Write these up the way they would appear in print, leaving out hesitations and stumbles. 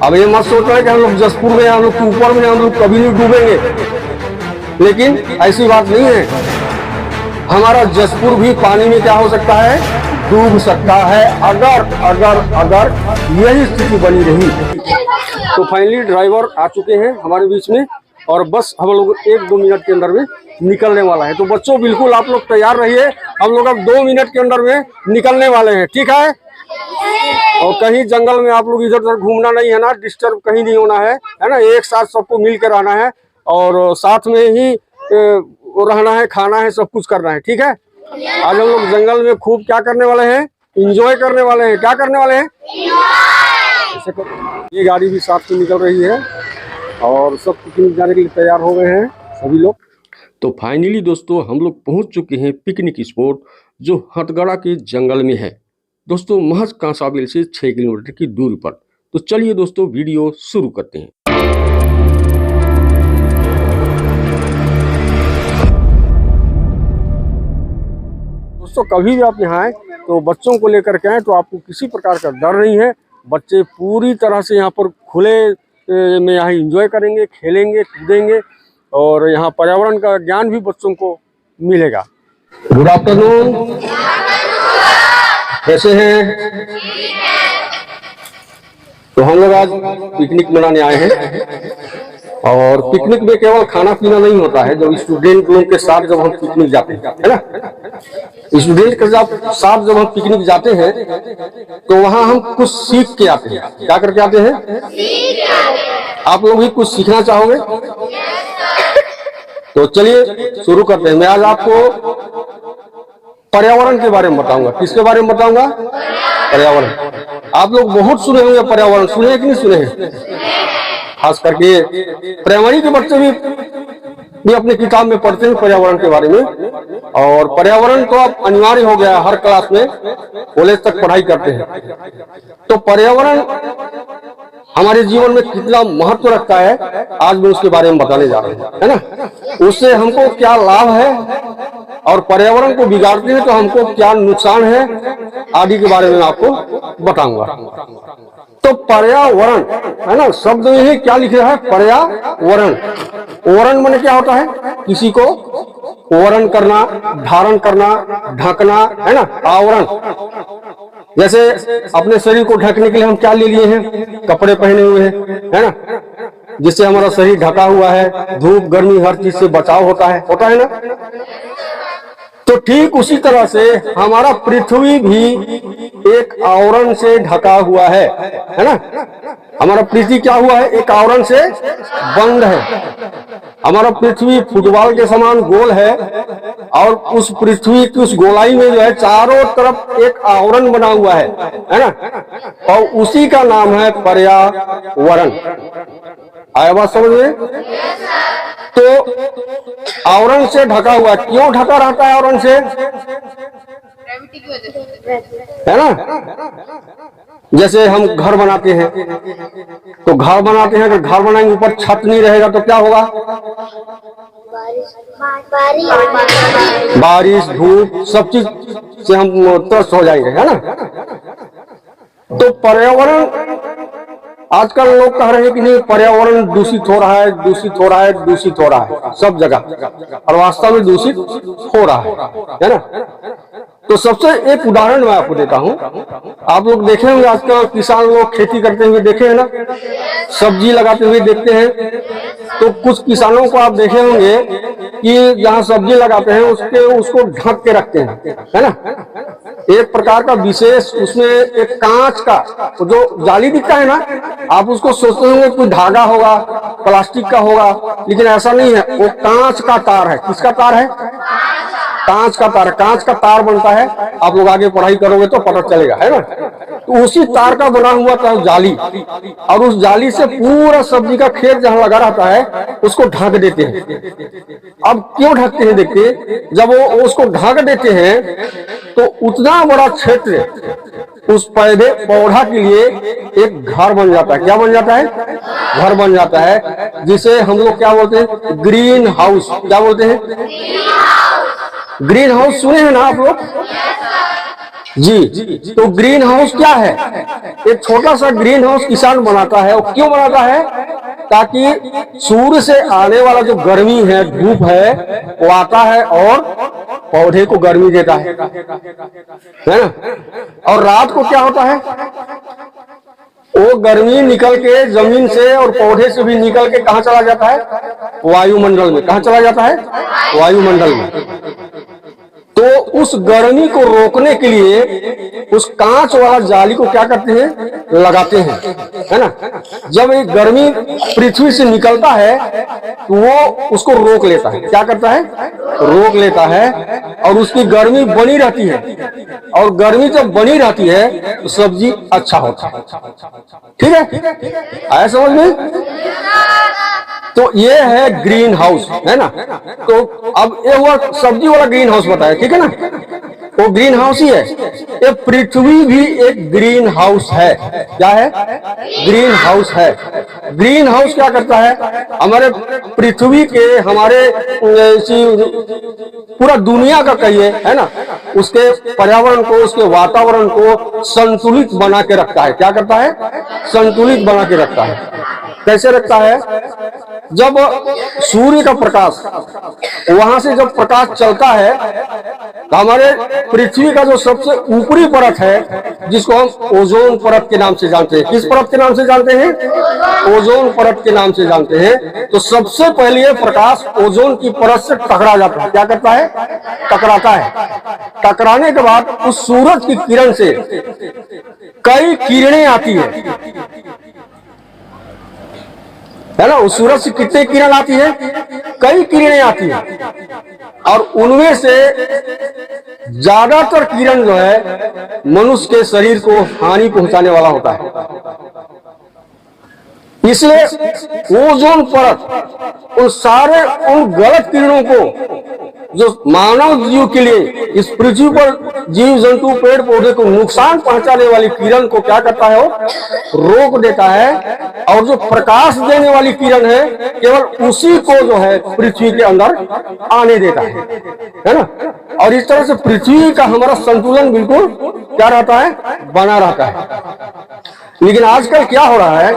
अब ये मत सोच रहे कि हम लोग जसपुर में, हम लोग के ऊपर में, हम लोग कभी नहीं डूबेंगे, लेकिन ऐसी बात नहीं है। हमारा जसपुर भी पानी में क्या हो सकता है, डूब सकता है, अगर अगर अगर यही स्थिति बनी रही। तो फाइनली ड्राइवर आ चुके हैं हमारे बीच में और बस हम लोग 1-2 मिनट के अंदर में निकलने वाला है। तो बच्चों बिल्कुल आप लोग तैयार रहिए, हम लोग अब 2 मिनट के अंदर में निकलने वाले हैं, ठीक है। और कहीं जंगल में आप लोग इधर उधर घूमना नहीं है ना, डिस्टर्ब कहीं नहीं होना है ना। एक साथ सबको मिल कर रहना है और साथ में ही रहना है, खाना है, सब कुछ करना है, ठीक है। आज हम लोग जंगल में खूब क्या करने वाले हैं, एंजॉय करने वाले हैं। क्या करने वाले हैं? ये गाड़ी भी साथ में निकल रही है और सब पिकनिक जाने के लिए तैयार हो गए हैं सभी लोग। तो फाइनली दोस्तों हम लोग पहुंच चुके हैं पिकनिक स्पॉट जो हथगढ़ा के जंगल में है दोस्तों, महज कांसाबिल से 6 किलोमीटर की दूरी पर। तो चलिए दोस्तों वीडियो शुरू करते हैं। दोस्तों कभी भी आप यहाँ आए तो बच्चों को लेकर के आए तो आपको किसी प्रकार का डर नहीं है। बच्चे पूरी तरह से यहाँ पर खुले में यहाँ एंजॉय करेंगे, खेलेंगे, कूदेंगे और यहाँ पर्यावरण का ज्ञान भी बच्चों को मिलेगा। गुड आफ्टरनून, कैसे हैं? तो हम लोग आज पिकनिक मनाने आए हैं और पिकनिक में केवल खाना पीना नहीं होता है। जब स्टूडेंट लोग के साथ जब हम पिकनिक जाते हैं, है ना, स्टूडेंट के साथ जब हम पिकनिक जाते हैं तो वहाँ हम कुछ सीख के आते हैं। क्या करके आते हैं? आप लोग भी कुछ सीखना चाहोगे? तो चलिए शुरू करते हैं। मैं आज आपको पर्यावरण के बारे में बताऊंगा। किसके बारे में बताऊंगा? पर्यावरण। आप लोग बहुत सुने होंगे पर्यावरण, सुने हैं कि नहीं सुने हैं? खास करके प्राइमरी के बच्चे भी अपने किताब में पढ़ते हैं पर्यावरण के बारे में। और पर्यावरण तो अब अनिवार्य हो गया है, हर क्लास में कॉलेज तक पढ़ाई करते हैं। तो पर्यावरण हमारे जीवन में कितना महत्व रखता है आज मैं उसके बारे में बताने जा रहा हूँ, है ना। उससे हमको क्या लाभ है और पर्यावरण को बिगाड़ते हैं तो हमको क्या नुकसान है आदि के बारे में आपको बताऊंगा। तो पर्यावरण, है ना, शब्द में ही क्या लिख रहा है? पर्यावरण। वरण माने क्या होता है? किसी को वरण करना, धारण करना, ढकना, है ना, आवरण। जैसे अपने शरीर को ढकने के लिए हम क्या ले लिए हैं? कपड़े पहने हुए हैं, है ना, जिससे हमारा शरीर ढका हुआ है, धूप गर्मी हर चीज से बचाव होता है ना। तो ठीक उसी तरह से हमारा पृथ्वी भी एक आवरण से ढका हुआ है ना। हमारा पृथ्वी क्या हुआ है? एक आवरण से बंद है। हमारा पृथ्वी फुटबॉल के समान गोल है और उस पृथ्वी की उस गोलाई में जो है चारों तरफ एक आवरण बना हुआ है ना, और उसी का नाम है पर्यावरण। आया बात समझ में? तो आवरण से ढका हुआ, क्यों ढका रहता है आवरण से? है ना। जैसे हम घर बनाते हैं तो घर बनाते हैं, अगर घर बनाएंगे ऊपर छत नहीं रहेगा तो क्या होगा? बारिश धूप सब चीज से हम त्रस्त हो जाएंगे, है ना। तो पर्यावरण आजकल लोग कह रहे हैं कि नहीं पर्यावरण दूषित हो रहा है, दूषित हो रहा है, दूषित हो रहा है सब जगह, और वास्तव में दूषित हो रहा है ना। तो सबसे एक उदाहरण मैं आपको देता हूँ। आप लोग देखे होंगे आजकल किसान लोग खेती करते हुए देखे हैं ना, सब्जी लगाते हुए देखते हैं। तो कुछ किसानों को आप देखे होंगे कि जहाँ सब्जी लगाते हैं उसको ढक के रखते हैं, है ना। एक प्रकार का विशेष उसमें एक कांच का जो जाली दिखता है ना, आप उसको सोचते होंगे कोई धागा होगा, प्लास्टिक का होगा, लेकिन ऐसा नहीं है। वो कांच का तार है। किसका तार है? कांच का तार। कांच का तार बनता है, आप लोग आगे पढ़ाई करोगे तो पता चलेगा, है ना। तो उसी तार का बना हुआ था जाली, और उस जाली से पूरा सब्जी का खेत जहाँ लगा रहता है उसको ढक देते हैं। अब क्यों ढकते हैं? देखिए, जब वो उसको ढक देते हैं तो उतना बड़ा क्षेत्र उस पौधा के लिए एक घर बन जाता है। क्या बन जाता है? घर बन जाता है, जिसे हम लोग क्या बोलते हैं? Green house. क्या बोलते हैं? ग्रीन हाउस सुने हैं ना आप लोग? जी। तो ग्रीन हाउस क्या है? एक छोटा सा ग्रीन हाउस किसान बनाता है। और क्यों बनाता है? ताकि सूर्य से आने वाला जो गर्मी है, धूप है, वो आता है और पौधे को गर्मी देता है ना। और रात को क्या होता है? वो गर्मी निकल के जमीन से और पौधे से भी निकल के कहां चला जाता है? वायुमंडल में। कहां चला जाता है? वायुमंडल में। तो उस गर्मी को रोकने के लिए उस कांच वाला जाली को क्या करते हैं? लगाते हैं, है ना। जब एक गर्मी पृथ्वी से निकलता है तो वो उसको रोक लेता है। क्या करता है? रोक लेता है और उसकी गर्मी बनी रहती है। और गर्मी जब बनी रहती है तो सब्जी अच्छा होता है। ठीक है, आया समझ में? तो ये है ग्रीन हाउस, है ना। तो अब ये हुआ सब्जी वाला ग्रीन हाउस बताया, ठीक है ना। वो ग्रीन हाउस ही है। ये पृथ्वी भी एक ग्रीन हाउस है। क्या है? ग्रीन हाउस है। ग्रीन हाउस क्या करता है? हमारे पृथ्वी के, हमारे पूरा दुनिया का कहिए, है ना, उसके पर्यावरण को, उसके वातावरण को संतुलित बना के रखता है। क्या करता है? संतुलित बना के रखता है। कैसे रखता है? जब सूर्य का प्रकाश, वहां से जब प्रकाश चलता है तो हमारे पृथ्वी का जो सबसे ऊपरी परत है, जिसको हम ओजोन परत के नाम से जानते हैं। किस परत के नाम से जानते हैं? ओजोन परत के नाम से जानते हैं। तो सबसे पहले ये प्रकाश ओजोन की परत से टकरा जाता है। क्या करता है? टकराता है। टकराने के बाद उस सूरज की किरण से कई किरणें आती है ना। उस सूरज से कितने किरण आती है? कई किरणें आती है। और उनमें से ज्यादातर किरण जो है मनुष्य के शरीर को हानि पहुंचाने वाला होता है। इसलिए ओजोन परत उन सारे उन गलत किरणों को, जो मानव जीव के लिए, इस पृथ्वी पर जीव जंतु, पेड़ पौधे को नुकसान पहुंचाने वाली किरण को क्या करता है? वो रोक देता है। और जो प्रकाश देने वाली किरण है, केवल उसी को जो है पृथ्वी के अंदर आने देता है ना। और इस तरह से पृथ्वी का हमारा संतुलन बिल्कुल क्या रहता है? बना रहता है। लेकिन आजकल क्या हो रहा है?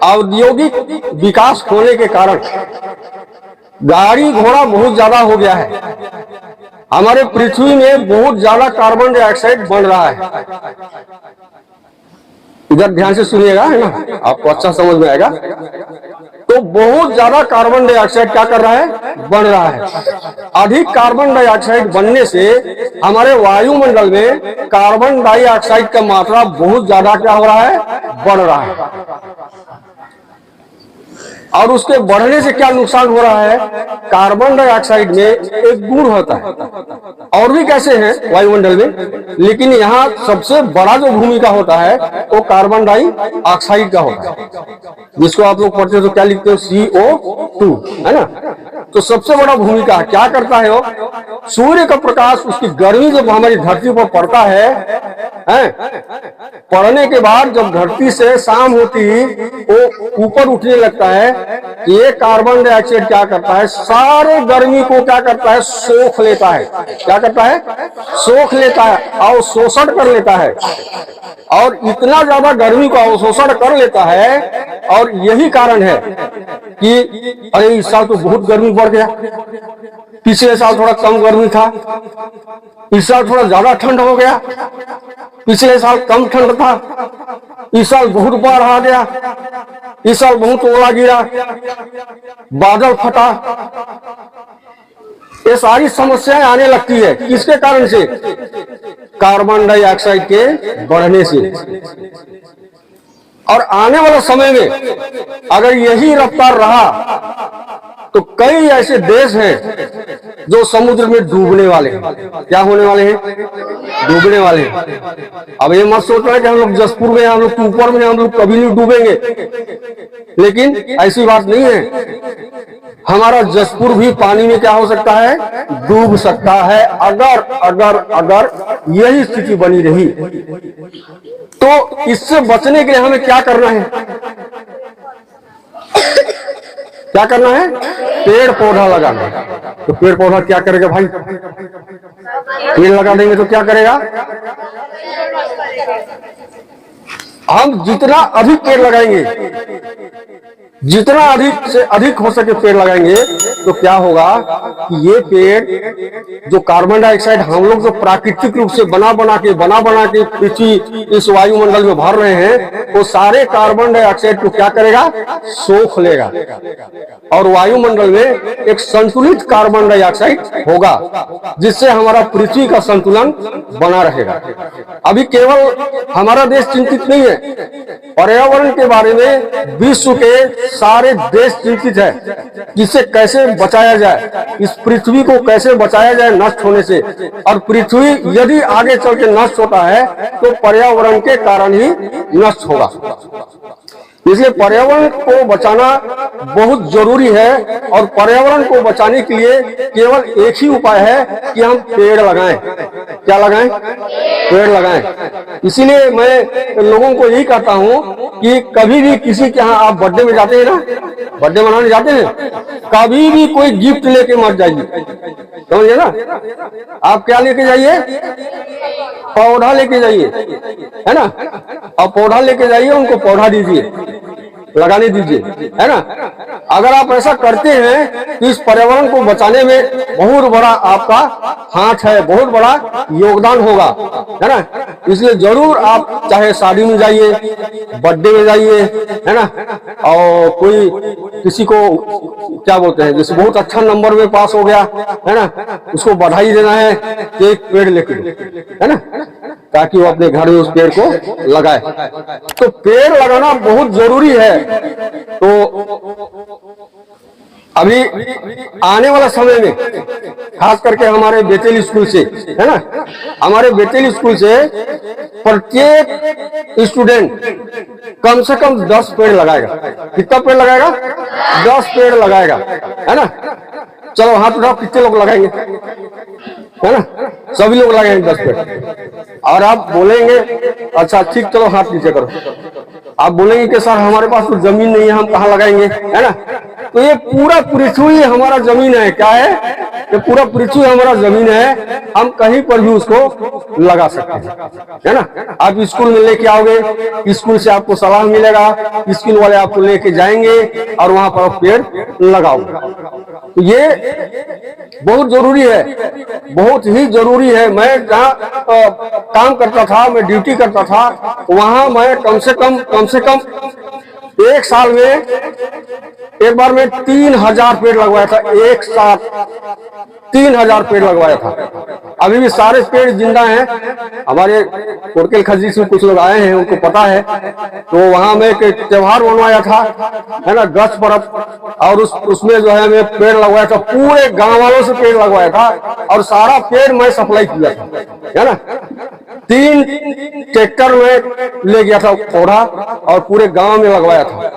औद्योगिक विकास होने के कारण गाड़ी घोड़ा बहुत ज्यादा हो गया है। हमारे पृथ्वी में बहुत ज्यादा कार्बन डाइऑक्साइड बढ़ रहा है। इधर ध्यान से सुनिएगा, है ना, आपको अच्छा समझ में आएगा। तो बहुत ज्यादा कार्बन डाइऑक्साइड क्या कर रहा है? बढ़ रहा है। अधिक कार्बन डाइऑक्साइड बनने से हमारे वायुमंडल में कार्बन डाइऑक्साइड का मात्रा बहुत ज्यादा क्या हो रहा है? बढ़ रहा है। और उसके बढ़ने से क्या नुकसान हो रहा है? कार्बन डाइऑक्साइड में एक गुण होता है, और भी कैसे हैं वायुमंडल में, लेकिन यहाँ सबसे बड़ा जो भूमिका होता है वो कार्बन डाइऑक्साइड का होता है, जिसको आप लोग पढ़ते हो तो क्या लिखते हो? CO2, है ना। तो सबसे बड़ा भूमिका क्या करता है वो? सूर्य का प्रकाश, उसकी गर्मी जब हमारी धरती पर पड़ता है, पड़ने के बाद जब धरती से शाम होती वो ऊपर उठने लगता है, ये कार्बन डाइऑक्साइड क्या करता है? सारे गर्मी को क्या करता है? सोख लेता है। क्या करता है? सोख लेता है, अवशोषण कर लेता है। और इतना ज्यादा गर्मी को अवशोषण कर लेता है। और यही कारण है कि अरे इस साल तो बहुत गर्मी बढ़ गया, पिछले साल थोड़ा कम गर्मी था, इस साल थोड़ा ज्यादा ठंड हो गया, पिछले साल कम ठंड था, इस साल बहुत बाढ़ आ गया, इस साल बहुत ओला गिरा, बादल फटा। ये सारी समस्याएं आने लगती है। किसके कारण से? कार्बन डाइऑक्साइड के बढ़ने से। और आने वाले समय में अगर यही रफ्तार रहा तो कई ऐसे देश हैं जो समुद्र में डूबने वाले हैं। क्या होने वाले हैं? डूबने वाले हैं। अब ये मत सोचना कि हम लोग जसपुर में, हम लोग ऊपर में, हम लोग कभी नहीं डूबेंगे, लेकिन ऐसी बात नहीं है। हमारा जसपुर भी पानी में क्या हो सकता है? डूब सकता है, अगर अगर अगर यही स्थिति बनी रही। तो इससे बचने के लिए हमें क्या करना है? क्या करना है? पेड़ पौधा लगाना है। तो पेड़ पौधा क्या करेगा भाई? पेड़ लगा देंगे तो क्या करेगा? हम जितना अधिक पेड़ लगाएंगे, जितना अधिक से अधिक हो सके पेड़ लगाएंगे, तो क्या होगा कि ये पेड़ जो कार्बन डाइऑक्साइड हम लोग जो प्राकृतिक रूप से बना बना के पृथ्वी इस वायुमंडल में भर रहे हैं, वो सारे कार्बन डाइऑक्साइड को क्या करेगा? सोख लेगा और वायुमंडल में एक संतुलित कार्बन डाइऑक्साइड होगा, जिससे हमारा पृथ्वी का संतुलन बना रहेगा। अभी केवल हमारा देश चिंतित नहीं है, पर्यावरण के बारे में विश्व के सारे देश चिंतित है कि इसे कैसे बचाया जाए, इस पृथ्वी को कैसे बचाया जाए नष्ट होने से। और पृथ्वी यदि आगे चल के नष्ट होता है तो पर्यावरण के कारण ही नष्ट होगा। इसलिए पर्यावरण को बचाना बहुत जरूरी है और पर्यावरण को बचाने के लिए केवल एक ही उपाय है कि हम पेड़ लगाएं। क्या लगाएं? पेड़ लगाएं। इसीलिए मैं लोगों को यही कहता हूं कि कभी भी किसी के यहाँ आप बर्थडे में जाते हैं ना, बर्थडे मनाने जाते हैं, कभी भी कोई गिफ्ट लेके मत जाइए, समझिए ना। आप क्या लेके जाइए? पौधा लेके जाइए, है ना। और पौधा लेके जाइए, उनको पौधा दीजिए, लगाने दीजिए, है ना। अगर आप ऐसा करते हैं तो इस पर्यावरण को बचाने में बहुत बड़ा आपका हाथ है, बहुत बड़ा योगदान होगा, है ना। इसलिए जरूर आप चाहे शादी में जाइए, बर्थडे में जाइए, है ना, और कोई किसी को क्या बोलते हैं, जैसे बहुत अच्छा नंबर में पास हो गया, है ना, उसको बधाई देना है, एक पेड़ लेके, है ना, ताकि वो अपने घर में उस पेड़ को लगाए। तो पेड़ लगाना बहुत जरूरी है। तो अभी आने वाला समय में खास करके हमारे बेतेल स्कूल से, है ना, हमारे बेतेल स्कूल से प्रत्येक स्टूडेंट कम से कम 10 पेड़ लगाएगा। कितना पेड़ लगाएगा? 10 पेड़ लगाएगा, है ना। चलो हाथ उठाओ, कितने लोग लगाएंगे, है ना? सभी लोग लगाएंगे 10 पेड़। और आप बोलेंगे अच्छा ठीक, चलो हाथ नीचे करो। आप बोलेंगे कि सर हमारे पास तो जमीन नहीं है, हम कहाँ लगाएंगे, है ना। तो ये पूरा पृथ्वी हमारा जमीन है। क्या है? ये पूरा पृथ्वी हमारा जमीन है, हम कहीं पर भी उसको लगा सकते हैं, है ना। आप स्कूल में लेके आओगे, स्कूल से आपको सलाह मिलेगा, स्कूल वाले आपको लेके जाएंगे और वहां पर आप पेड़ लगाओगे। तो ये बहुत जरूरी है, बहुत ही जरूरी है। मैं जहाँ काम करता था, मैं ड्यूटी करता था, वहां मैं कम से कम एक साल में एक बार में 3000 पेड़ लगवाया था। एक साथ 3000 पेड़ लगवाया था। अभी भी सारे पेड़ जिंदा हैं। हमारे कोटकेल खजी से कुछ लोग आए हैं, उनको पता है। तो वहां में एक त्योहार मनवाया था, है ना, गछ पर्व, और उसमें जो है मैं पेड़ लगवाया था। पूरे गांव वालों से पेड़ लगवाया था और सारा पेड़ मैं सप्लाई किया था, है ना। 3 ट्रैक्टर में ले गया था पौधा और पूरे गांव में लगवाया था।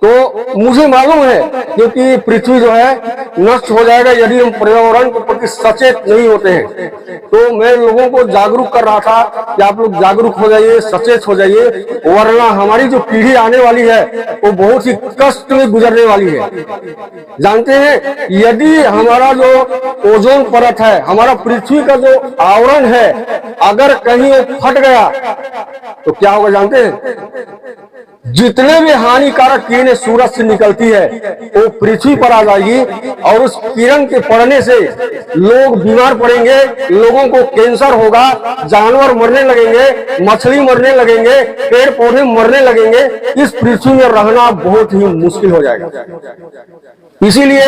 तो मुझे मालूम है, क्योंकि पृथ्वी जो है नष्ट हो जाएगा यदि हम पर्यावरण के प्रति सचेत नहीं होते हैं। तो मैं लोगों को जागरूक कर रहा था कि आप लोग जागरूक हो जाइए, सचेत हो जाइए, वरना हमारी जो पीढ़ी आने वाली है वो बहुत ही कष्ट में गुजरने वाली है। जानते हैं, यदि हमारा जो ओजोन परत है, हमारा पृथ्वी का जो आवरण है, अगर कहीं वो फट गया तो क्या होगा जानते हैं? जितने भी हानिकारक किरणें सूरज से निकलती है वो पृथ्वी पर आ जाएगी और उस किरण के पड़ने से लोग बीमार पड़ेंगे, लोगों को कैंसर होगा, जानवर मरने लगेंगे, मछली मरने लगेंगे, पेड़ पौधे मरने लगेंगे। इस पृथ्वी में रहना बहुत ही मुश्किल हो जाएगा। इसीलिए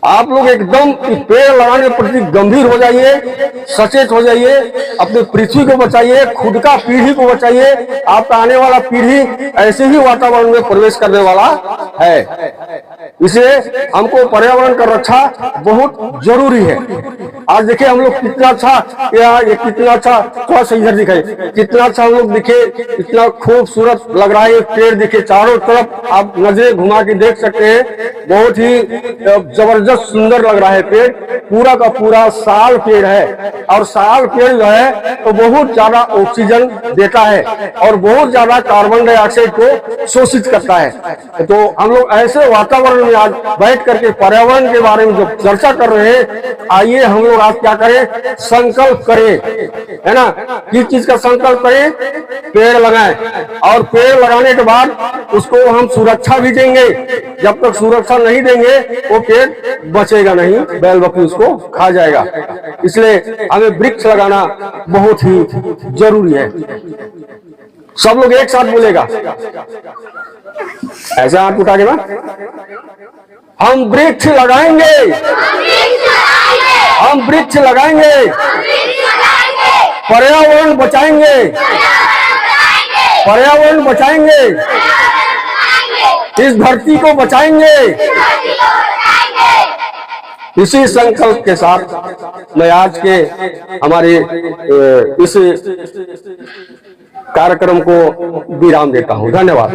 आप लोग एकदम पेड़ लगाने के प्रति गंभीर हो जाइए, सचेत हो जाइए, अपने पृथ्वी को बचाइए, खुद का पीढ़ी को बचाइए। आपका आने वाला पीढ़ी ऐसे ही वातावरण में प्रवेश करने वाला है। इसलिए हमको पर्यावरण का रक्षा बहुत जरूरी है। आज देखिए हम लोग कितना अच्छा, ये कितना अच्छा, थोड़ा सा इधर दिखाई, कितना अच्छा हम लोग दिखे, इतना खूबसूरत लग रहा है। पेड़ दिखे चारों तरफ, आप नजरें घुमा के देख सकते हैं, बहुत ही जबरदस्त सुंदर लग रहा है। पेड़ पूरा का पूरा साल पेड़ है और साल पेड़ जो है तो बहुत ज्यादा ऑक्सीजन देता है और बहुत ज्यादा कार्बन डाइऑक्साइड को शोषित करता है। तो हम लोग ऐसे वातावरण में आज बैठ करके पर्यावरण के बारे में जो चर्चा कर रहे हैं, आइए हम लोग आज क्या करें, संकल्प करें, है ना। किस चीज का संकल्प करें, पेड़ लगाएं, और पेड़ लगाने के बाद उसको हम सुरक्षा भी देंगे। जब तक सुरक्षा नहीं देंगे वो पेड़ बचेगा नहीं, बैल बकरी उसको खा जाएगा। इसलिए हमें वृक्ष लगाना बहुत ही जरूरी है। सब लोग एक साथ बोलेगा, ऐसा हाथ उठा के ना, हम वृक्ष लगाएंगे, हम वृक्ष लगाएंगे, पर्यावरण बचाएंगे, पर्यावरण बचाएंगे, इस धरती को बचाएंगे। इसी संकल्प के साथ मैं आज के हमारे इस कार्यक्रम को विराम देता हूं। धन्यवाद।